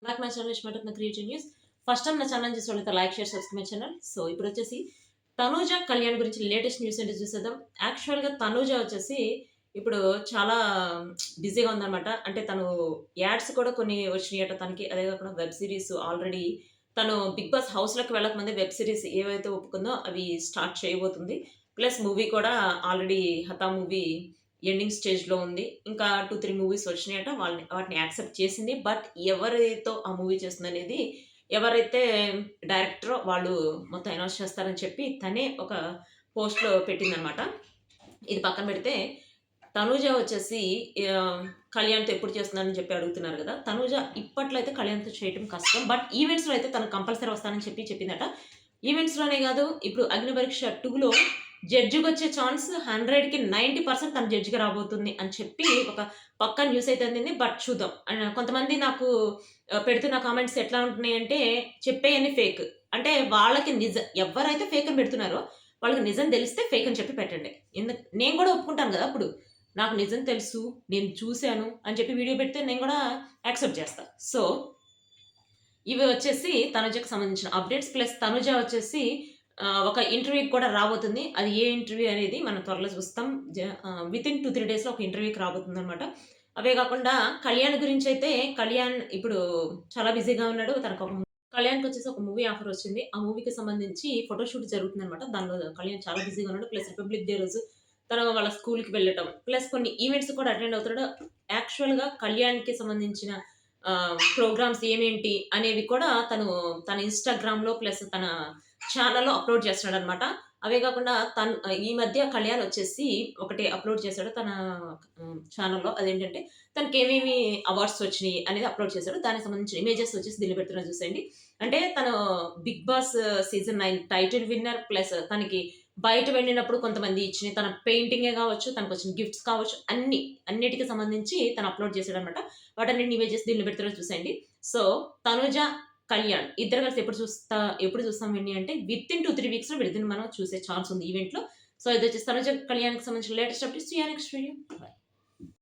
Back my channel ఇష్టమైన creative news. First time నా channel చూసే వాళ్ళతో like share subscribe my channel. So ఇప్పుడు వచ్చేసి తనూజ కళ్యాణ్ గురించి లేటెస్ట్ న్యూస్ ఏంటో చూసేద్దాం. యాక్చువల్గా తనూజ వచ్చేసి ఇప్పుడు చాలా బిజీగా ఉందన్నమాట. అంటే తను యాడ్స్ కూడా కొన్ని వచ్చినాయట తనకి. అదే కాకుండా వెబ్ సిరీస్ ఆల్రెడీ తను బిగ్ బాస్ హౌస్లోకి వెళ్ళక ముందే వెబ్ సిరీస్ ఏవైతే ఒప్పుకుందో అవి స్టార్ట్ చేయబోతుంది. ప్లస్ మూవీ కూడా ఆల్రెడీ హతా మూవీ ఎండింగ్ స్టేజ్‌లో ఉంది. ఇంకా 2, 3 మూవీస్ వచ్చినాయట. వాటిని యాక్సెప్ట్ చేసింది. బట్ ఎవరితో ఆ మూవీ చేస్తుందనేది ఎవరైతే డైరెక్టరో వాళ్ళు మొత్తం అనౌన్స్ చేస్తారని చెప్పి తనే ఒక పోస్ట్‌లో పెట్టిందనమాట. ఇది పక్కన పెడితే తనూజ వచ్చేసి కళ్యాణ్‌తో ఎప్పుడు చేస్తున్నారని చెప్పి అడుగుతున్నారు గదా! తనూజ ఇప్పట్లో అయితే కళ్యాణ్‌తో చేయటం కష్టం. బట్ ఈవెంట్స్‌లో అయితే తను కంపల్సరీ వస్తానని చెప్పి చెప్పిందట. ఈవెంట్స్‌లోనే గాదు ఇప్పుడు 'అగ్నిపరీక్ష 2లో' జడ్జిగొచ్చే ఛాన్స్ 100కి 90% తను జడ్జిగా రాబోతుంది అని చెప్పి ఒక పక్కా న్యూస్ అయితే అందింది. బట్ చూద్దాం. కొంతమంది నాకు పెడుతున్న కామెంట్స్ ఎట్లా ఉంటున్నాయంటే చెప్పేయన్నీ ఫేక్. అంటే వాళ్ళకి ఎవరైతే ఫేక్ అని పెడుతున్నారో వాళ్ళకి నిజం తెలిస్తే ఫేక్ అని చెప్పి పెట్టండి. నేను కూడా ఒప్పుకుంటాను గదా! అప్పుడు. నాకు నిజం తెలుసు, నేను చూసాను అని చెప్పి వీడియో పెడితే నేను కూడా యాక్సెప్ట్ చేస్తా. సో, ఇవి వచ్చేసి తనుజకి సంబంధించిన అప్డేట్స్. ప్లస్ తనుజ వచ్చేసి ఒక ఇంటర్వ్యూకి కూడా రాబోతుంది. అది ఏ ఇంటర్వ్యూ అనేది మనం త్వరలో చూస్తాం. వితిన్ 2, 3 డేస్‌లో ఒక ఇంటర్వ్యూకి రాబోతుందనమాట. అవే కాకుండా కళ్యాణ్ గురించైతే కళ్యాణ్ ఇప్పుడు చాలా బిజీగా ఉన్నాడు. కళ్యాణ్‌కొచ్చేసి ఒక మూవీ ఆఫర్ వచ్చింది. ఆ మూవీకి సంబంధించి ఫోటో షూట్ జరుగుతుందనమాట. దానిలో కళ్యాణ్ చాలా బిజీగా ఉన్నాడు. ప్లస్ రిపబ్లిక్ డే రోజు తను వాళ్ళ స్కూల్‌కి వెళ్ళటం. ప్లస్ కొన్ని ఈవెంట్స్ కూడా అటెండ్ అవుతున్నాడు. యాక్చువల్‌గా కళ్యాణ్‌కి సంబంధించిన ప్రోగ్రామ్స్ ఏమేంటి అనేవి కూడా తన ఇన్‌స్టాగ్రామ్‌లో ప్లస్ తన ఛానెల్‌లో అప్‌లోడ్ చేస్తున్నాడనమాట. అవే కాకుండా ఈ మధ్య కళ్యాణ్ వచ్చేసి ఒకటి అప్‌లోడ్ చేశాడు తన ఛానెల్‌లో. అదేంటంటే తనకేమేమి అవార్డ్స్ వచ్చినియి అనేది అప్‌లోడ్ చేశాడు. దానికి సంబంధించిన ఇమేజెస్ వచ్చేసి దీనిలో పెడుతున్నా చూసేయండి. అంటే తను 'Bigg Boss' season 9 title winner plus తనకి బయట వెళ్ళినప్పుడు కొంతమంది ఇచ్చినయి తన పెయింటింగే కావచ్చు, తనకొచ్చిన గిఫ్ట్స్ కావచ్చు అన్నిటికి సంబంధించి తను అప్‌లోడ్ చేశాడనమాట. వాటన్నిటిని ఇమేజెస్ దీనిలో పెడుతున్నా చూసేయండి. సో, తనుజ, కళ్యాణ్ ఇద్దరు కలిసి ఎప్పుడు చూస్తాం వీడిని అంటే వితిన్ 2, 3 వీక్స్‌లో వీళ్ళిద్దరిని మనం చూసే ఛాన్స్ ఉంది ఈవెంట్‌లో. సో, ఇదొచ్చేసి తనుజ, కళ్యాణ్‌కి సంబంధించిన latest updates. See you next video.